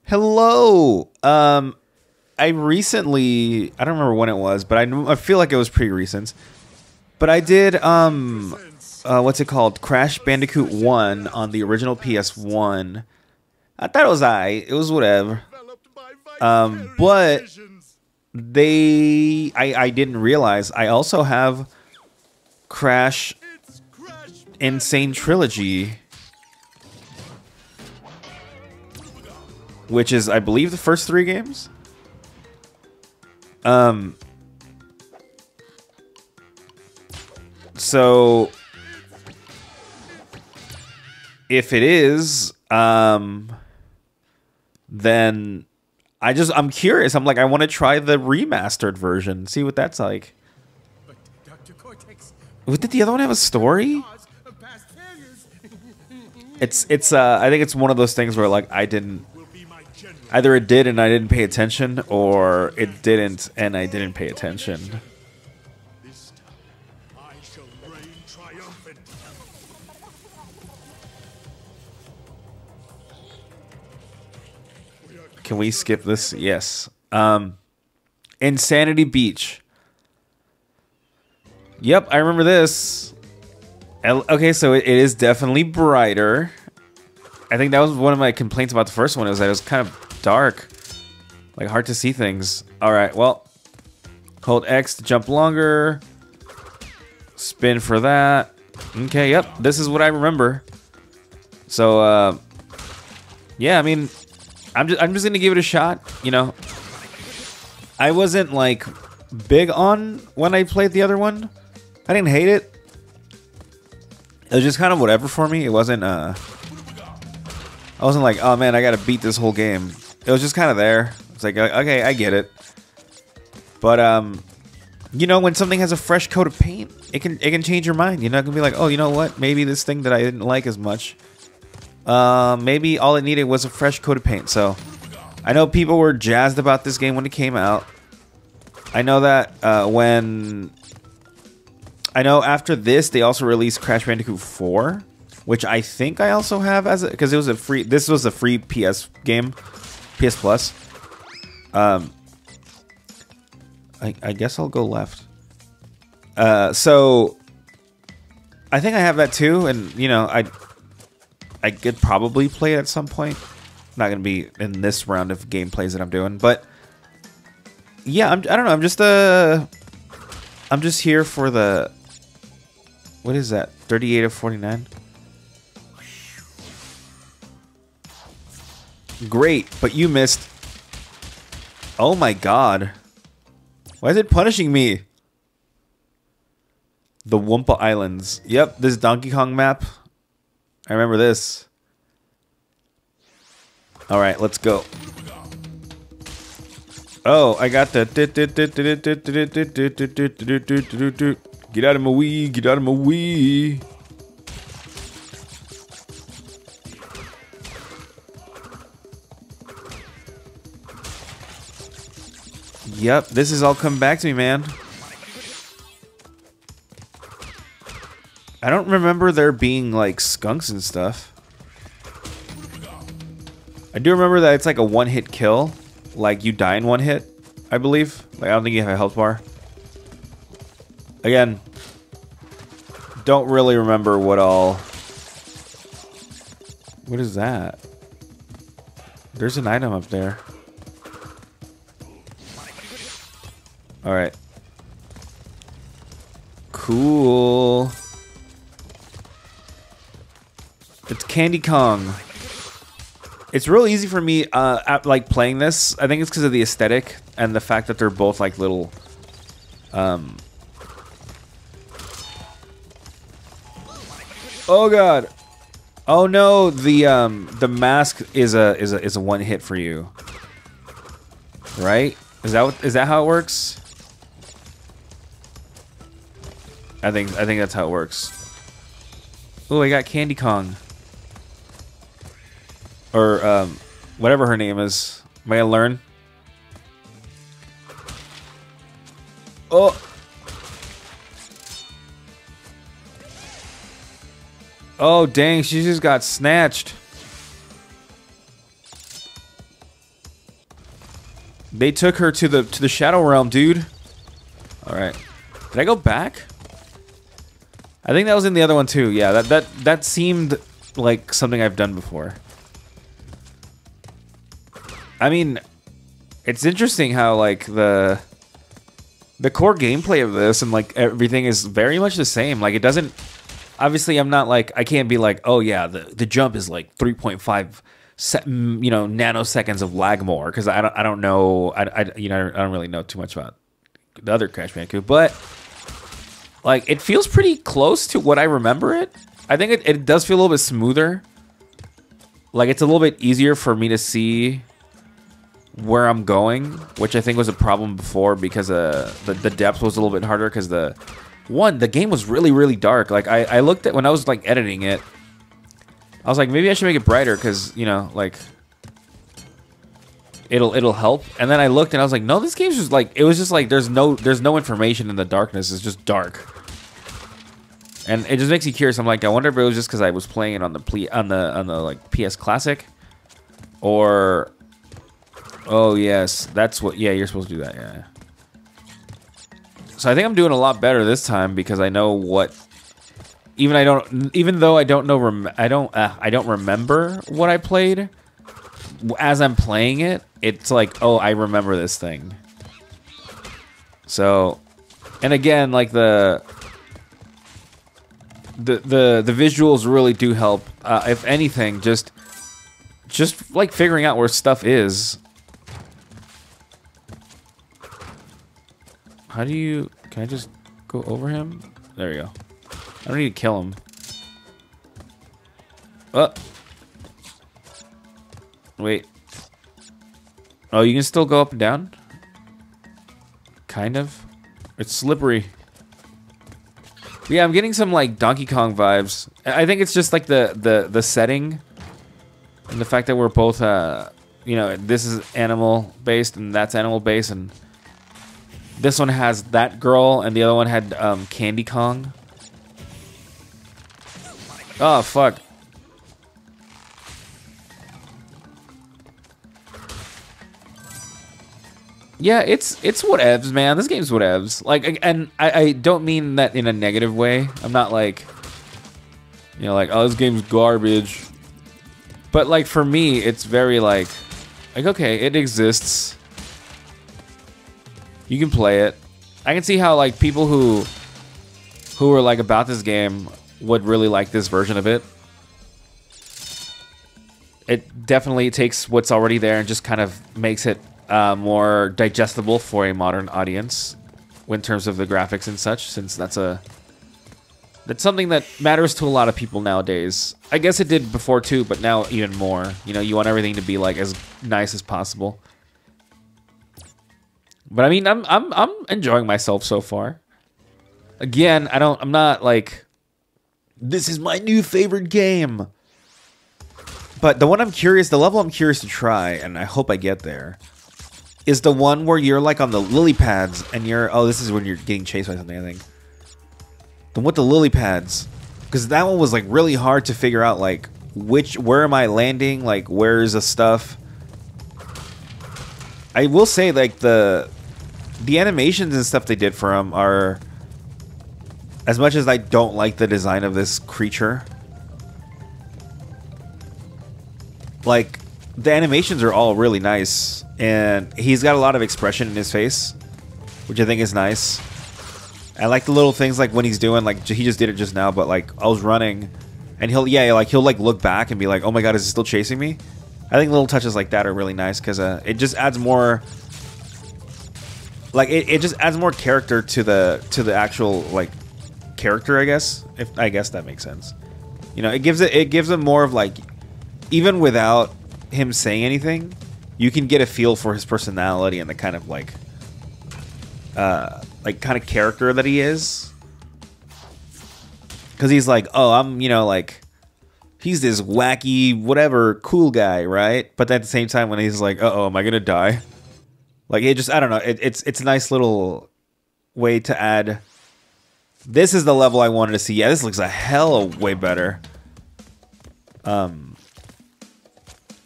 Hello. I recently, I don't remember when it was, but I feel like it was pretty recent. But I did what's it called? Crash Bandicoot 1 on the original PS1. I thought it was it was whatever. But I didn't realize I also have Crash Insane Trilogy, which is, I believe, the first 3 games. So if it is, then I'm curious. I'm like, I want to try the remastered version, see what that's like. Did the other one have a story? It's I think it's one of those things where, like, either it did and I didn't pay attention, or it didn't and I didn't pay attention. Can we skip this? Yes. Insanity Beach. Yep, I remember this. Okay, so it is definitely brighter. I think that was one of my complaints about the first one, is that it was kind of dark. Like, hard to see things. Alright, well. Hold X to jump longer. Spin for that. Okay, yep. This is what I remember. So, yeah, I mean, I'm just gonna give it a shot, you know. I wasn't, like, big on when I played the other one. I didn't hate it. It was just kind of whatever for me. It wasn't, I wasn't like, oh man, I gotta beat this whole game. It was just kind of there. It's like, okay, I get it. But, you know, when something has a fresh coat of paint, it can change your mind. You're not gonna be like, oh, you know what? Maybe this thing that I didn't like as much, maybe all it needed was a fresh coat of paint. So, I know people were jazzed about this game when it came out. I know that I know after this, they also released Crash Bandicoot 4, which I think I also have because it was a free. This was a free PS game, PS Plus. I guess I'll go left. So I think I have that too, and you know, I could probably play it at some point. Not gonna be in this round of gameplays that I'm doing, but yeah, I don't know. I'm just here for the. What is that? 38 of 49. Great, but you missed. Oh my god. Why is it punishing me? The Wumpa Islands. Yep, this Donkey Kong map. I remember this. Alright, let's go. Oh, I got the... Get out of my Wii, get out of my Wii. Yep, this has all come back to me, man. I don't remember there being, like, skunks and stuff. I do remember that it's like a one-hit kill. Like, you die in one hit, I believe. Like, I don't think you have a health bar. Again, don't really remember what all... What is that? There's an item up there. Alright. Cool. It's Candy Kong. It's real easy for me, like, playing this. I think it's because of the aesthetic and the fact that they're both, like, little... Oh god! Oh no! The mask is a one hit for you, right? Is that how it works? I think that's how it works. Oh, I got Candy Kong, or whatever her name is. Am I gonna learn? Oh. Oh, dang, she just got snatched. They took her to the Shadow Realm, dude. All right. Did I go back? I think that was in the other one too. Yeah, that seemed like something I've done before. I mean, it's interesting how like the core gameplay of this and like everything is very much the same. Like it doesn't. Obviously, I'm not like I can't be like, oh yeah, the jump is like 3.5 nanoseconds of lag more because I don't know I don't really know too much about the other Crash Bandicoot, but like it feels pretty close to what I remember it. I think it does feel a little bit smoother. Like it's a little bit easier for me to see where I'm going, which I think was a problem before because the depth was a little bit harder because the game was really dark. Like I looked at when I was like editing it, I was like maybe I should make it brighter because like it'll help. And then I looked and I was like, no, this game's just like it was just like there's no information in the darkness. It's just dark. And it just makes you curious. I'm like, I wonder if it was just because I was playing it on the like PS Classic, or oh yes, that's what. Yeah, you're supposed to do that. Yeah. So I think I'm doing a lot better this time because I know what. Even though I don't know. I don't remember what I played. As I'm playing it, it's like, oh, I remember this thing. So, and again, like the visuals really do help. If anything, just like figuring out where stuff is. How do you? Can I just go over him? There we go. I don't need to kill him. Wait. Oh, you can still go up and down? Kind of. It's slippery. Yeah, I'm getting some like Donkey Kong vibes. I think it's just like the setting and the fact that we're both this is animal based and that's animal based, and this one has that girl and the other one had Candy Kong. Oh fuck. Yeah, it's whatevs, man. This game's whatevs. Like, and I don't mean that in a negative way. I'm not like, like, oh, this game's garbage. But like for me, it's very like okay, it exists. You can play it. I can see how like people who are like about this game would really like this version of it. It definitely takes what's already there and just kind of makes it more digestible for a modern audience in terms of the graphics and such, since that's something that matters to a lot of people nowadays. I guess it did before too, but now even more. You want everything to be like as nice as possible. But I mean, I'm enjoying myself so far. Again, I'm not like, this is my new favorite game. But the level I'm curious to try, and I hope I get there, is the one where you're like on the lily pads and this is when you're getting chased by something, I think. The one with the lily pads. Because that one was like really hard to figure out, like, where am I landing? Like, where's the stuff? I will say, like, the animations and stuff they did for him are, as much as I don't like the design of this creature, like, the animations are all really nice, and he's got a lot of expression in his face, which I think is nice. I like the little things, like when he's doing, like, he just did it just now, but like I was running and he'll like look back and be like, oh my god, is he still chasing me? I think little touches like that are really nice because it just adds more, like, it just adds more character to the actual, like, character, I guess, if that makes sense. It gives it more of, like, even without him saying anything, you can get a feel for his personality and the kind of like kind of character that he is. Because he's like, oh, I'm, like, he's this wacky, whatever, cool guy, right? But at the same time, when he's like, uh-oh, am I gonna die? Like, it just, I don't know. It's a nice little way to add. This is the level I wanted to see. Yeah, this looks a hell of way better.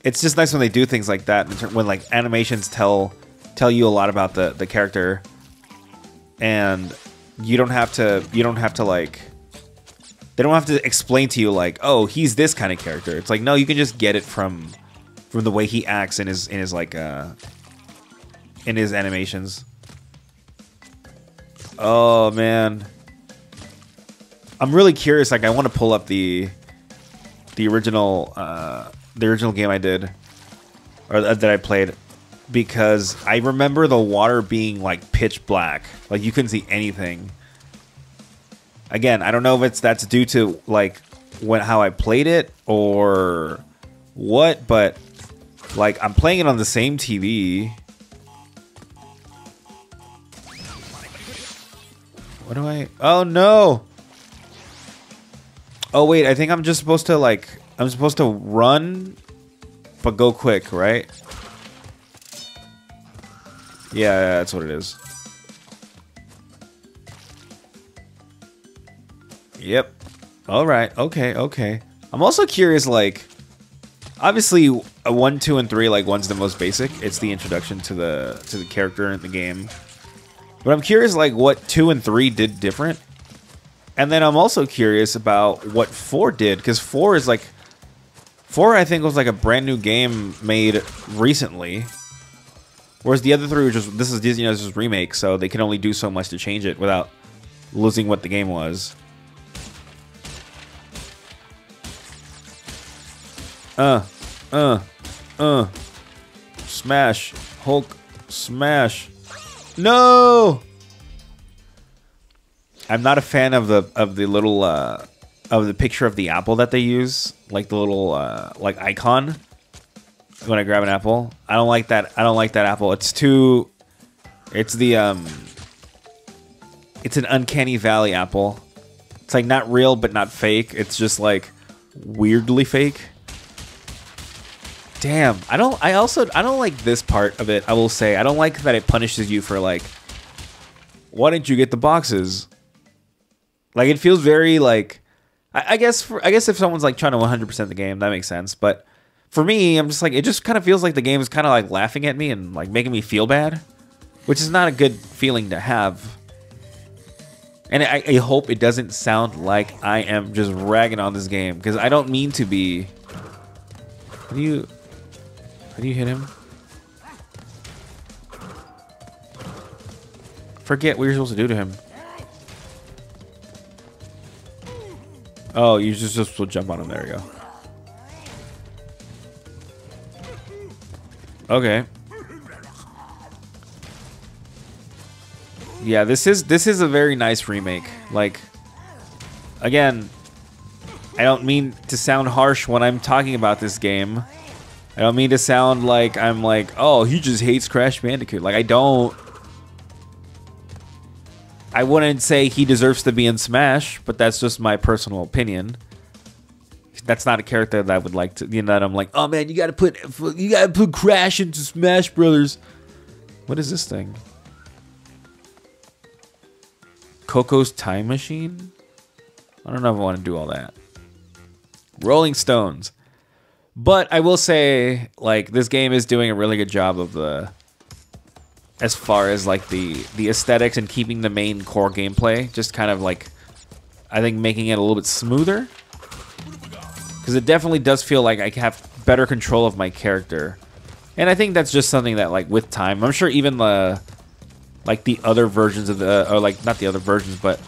It's just nice when they do things like that, when like animations tell tell you a lot about the character, and you don't have to like, they don't have to explain to you like, oh, he's this kind of character. It's like, no, you can just get it from the way he acts in his like in his animations. Oh man, I'm really curious. Like, I want to pull up the original game I did, or that I played, because I remember the water being like pitch black, like you couldn't see anything. Again, I don't know if that's due to like how I played it or what, but like I'm playing it on the same TV. What do I? Oh no! Oh wait, I think I'm just supposed to like, I'm supposed to run, but go quick, right? Yeah, that's what it is. Yep. All right. Okay. Okay. I'm also curious, like, obviously, 1, 2, and 3, like, 1's the most basic. It's the introduction to the character in the game. But I'm curious, like, what 2 and 3 did different. And then I'm also curious about what 4 did, because 4 is like, 4 I think was like a brand new game made recently. Whereas the other 3 were just, this is Disney's remake, so they can only do so much to change it without losing what the game was. Smash. Hulk. Smash. No! I'm not a fan of the little of the picture of the apple that they use, like the little like icon when I grab an apple. I don't like that. I don't like that apple. It's too. It's the It's an uncanny valley apple. It's like not real but not fake. It's just like weirdly fake. Damn, I don't like this part of it. I will say I don't like that it punishes you for like, why didn't you get the boxes? Like, it feels very like, I guess if someone's like trying to 100% the game, that makes sense. But for me, I'm just like, it just kind of feels like the game is kind of like laughing at me and like making me feel bad, which is not a good feeling to have. And I hope it doesn't sound like I am just ragging on this game, because I don't mean to be. How do you hit him? Forget what you're supposed to do to him. Oh, you're just supposed to jump on him. There you go. Okay. Yeah, this is a very nice remake. Like, again, I don't mean to sound harsh when I'm talking about this game. I don't mean to sound like I'm like, oh, he just hates Crash Bandicoot. Like, I don't. I wouldn't say he deserves to be in Smash, but that's just my personal opinion. That's not a character that I would like to, you know, that I'm like, oh man, you gotta put Crash into Smash Brothers. What is this thing? Coco's Time Machine? I don't know if I want to do all that. Rolling Stones. But I will say, like, this game is doing a really good job of the, as far as like the aesthetics and keeping the main core gameplay, just kind of like, I think making it a little bit smoother, because it definitely does feel like I have better control of my character. And I think that's just something that, like, with time, I'm sure even the, like, the other versions of the, or like not the other versions, but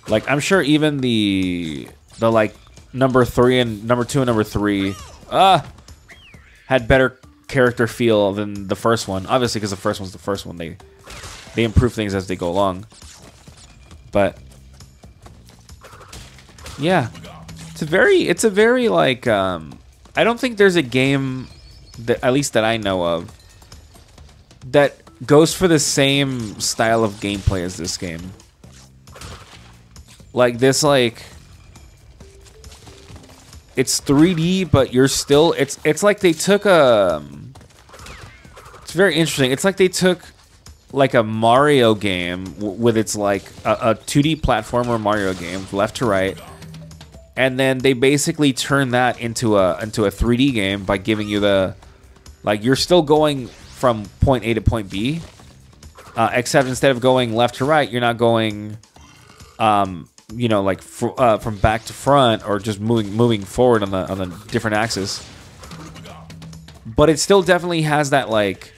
like I'm sure even the like number 3 and number 2 and number 3 had better character feel than the first one, obviously, because the first one's the first one. They improve things as they go along. But yeah, it's a very like I don't think there's a game that, at least that I know of, that goes for the same style of gameplay as this game. Like this, like, it's 3D, but you're still, it's like they took a, it's very interesting. It's like they took like a Mario game with its like a 2D platformer Mario game, left to right, and then they basically turned that into a 3D game by giving you the, like, you're still going from point A to point B. Except instead of going left to right, you're not going, you know, like from back to front or just moving forward on the different axis. But it still definitely has that like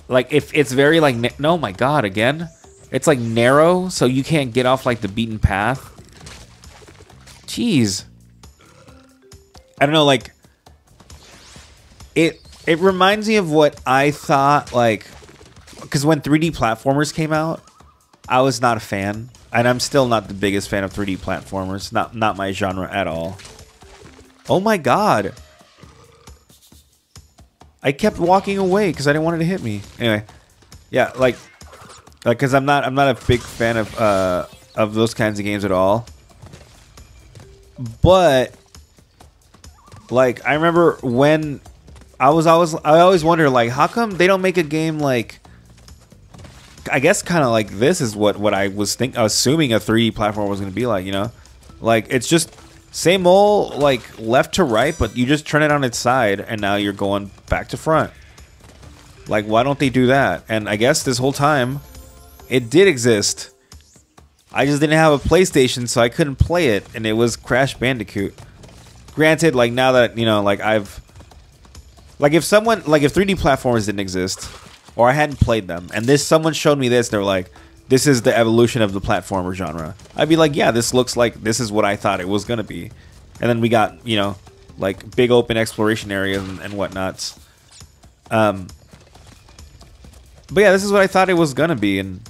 if it's very like no, my God, again, it's like narrow, so you can't get off like the beaten path. Jeez, I don't know, like it reminds me of what I thought, like, because when 3D platformers came out, I was not a fan, and I'm still not the biggest fan of 3D platformers. Not my genre at all. Oh my God. I kept walking away because I didn't want it to hit me. Anyway, yeah, like, because I'm not a big fan of those kinds of games at all. But like, I remember when I always wonder, like, how come they don't make a game like, I guess kind of like this is what I was assuming a 3D platform was going to be like, you know, like it's just same old, like, left to right, but you just turn it on its side, and now you're going back to front. Like, why don't they do that? And I guess this whole time, it did exist. I just didn't have a PlayStation, so I couldn't play it, and it was Crash Bandicoot. Granted, like, now that, you know, like, like, if 3D platformers didn't exist, or I hadn't played them, and someone showed me this, they're like, this is the evolution of the platformer genre, I'd be like, yeah, this looks like this is what I thought it was gonna be. And then we got, you know, like big open exploration areas and whatnots. But yeah, this is what I thought it was gonna be, and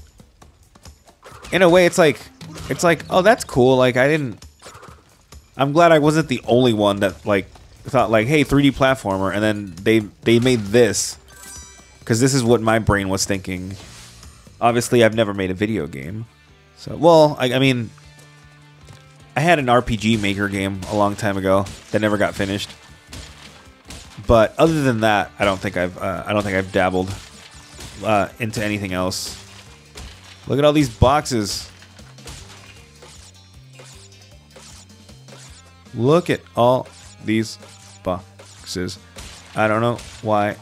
in a way, it's like, oh, that's cool. Like, I'm glad I wasn't the only one that like thought like, hey, 3D platformer, and then they made this, because this is what my brain was thinking. Obviously, I've never made a video game. So, well, I mean, I had an RPG Maker game a long time ago that never got finished. But other than that, I don't think I've dabbled into anything else. Look at all these boxes. Look at all these boxes. I don't know why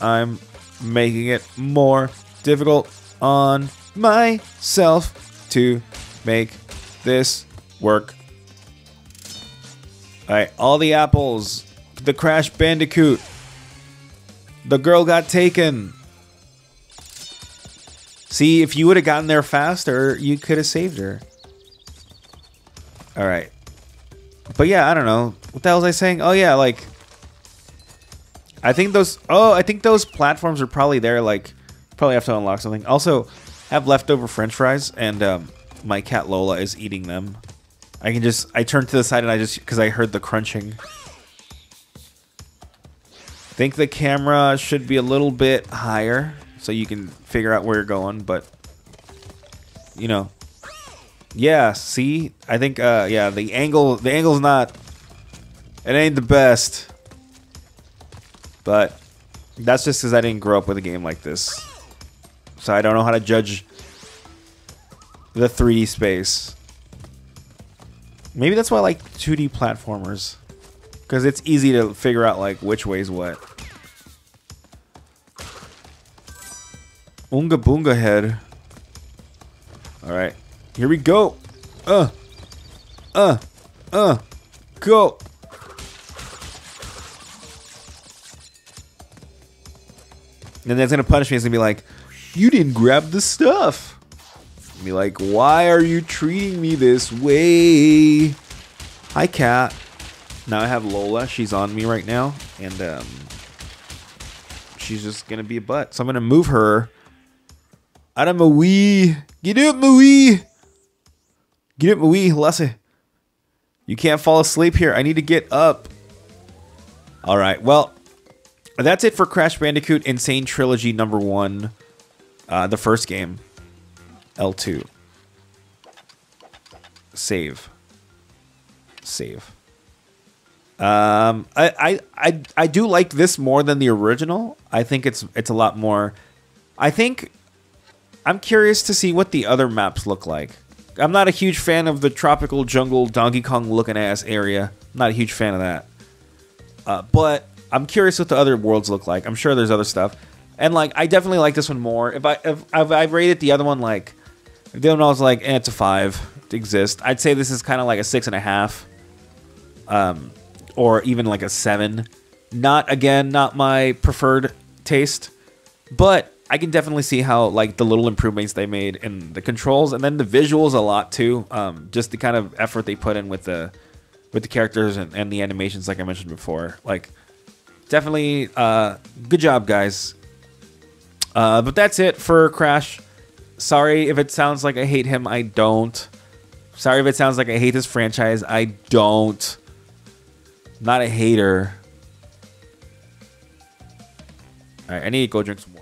I'm making it more difficult on myself to make this work. Alright, all the apples. The Crash Bandicoot. The girl got taken. See, if you would have gotten there faster, you could have saved her. Alright. But yeah, I don't know. What the hell was I saying? Oh yeah, like, I think those platforms are probably there, like, probably have to unlock something. Also, I have leftover French fries, and my cat Lola is eating them. I turned to the side, and because I heard the crunching. Think the camera should be a little bit higher so you can figure out where you're going, but you know, yeah. See, I think yeah, the angle's not. It ain't the best, but that's just because I didn't grow up with a game like this. So I don't know how to judge the 3D space. Maybe that's why I like 2D platformers, because it's easy to figure out like which way's what. Oonga Boonga head. Alright, here we go. Go. And that's gonna punish me. It's gonna be like, you didn't grab the stuff. Be like, why are you treating me this way? Hi, cat. Now I have Lola. She's on me right now, and she's just gonna be a butt. So I'm gonna move her out of my wee. Get up, my wee. Get up, my wee, Lassie. You can't fall asleep here. I need to get up. All right. Well, that's it for Crash Bandicoot Insane Trilogy number 1. The first game. L2. Save. I do like this more than the original. I think it's a lot more. I'm curious to see what the other maps look like. I'm not a huge fan of the tropical jungle Donkey Kong looking ass area. Not a huge fan of that. But I'm curious what the other worlds look like. I'm sure there's other stuff. And like, I definitely like this one more. If I rated the other one like, if the other one I was like, it's a 5 to exist. I'd say this is kind of like a 6.5, or even like a 7. Not my preferred taste, but I can definitely see how like the little improvements they made in the controls and then the visuals a lot too. Just the kind of effort they put in with the characters and the animations, like I mentioned before. Like, definitely good job, guys. But that's it for Crash. Sorry if it sounds like I hate him. I don't. Sorry if it sounds like I hate this franchise. I don't. I'm not a hater. All right, I need to go drink some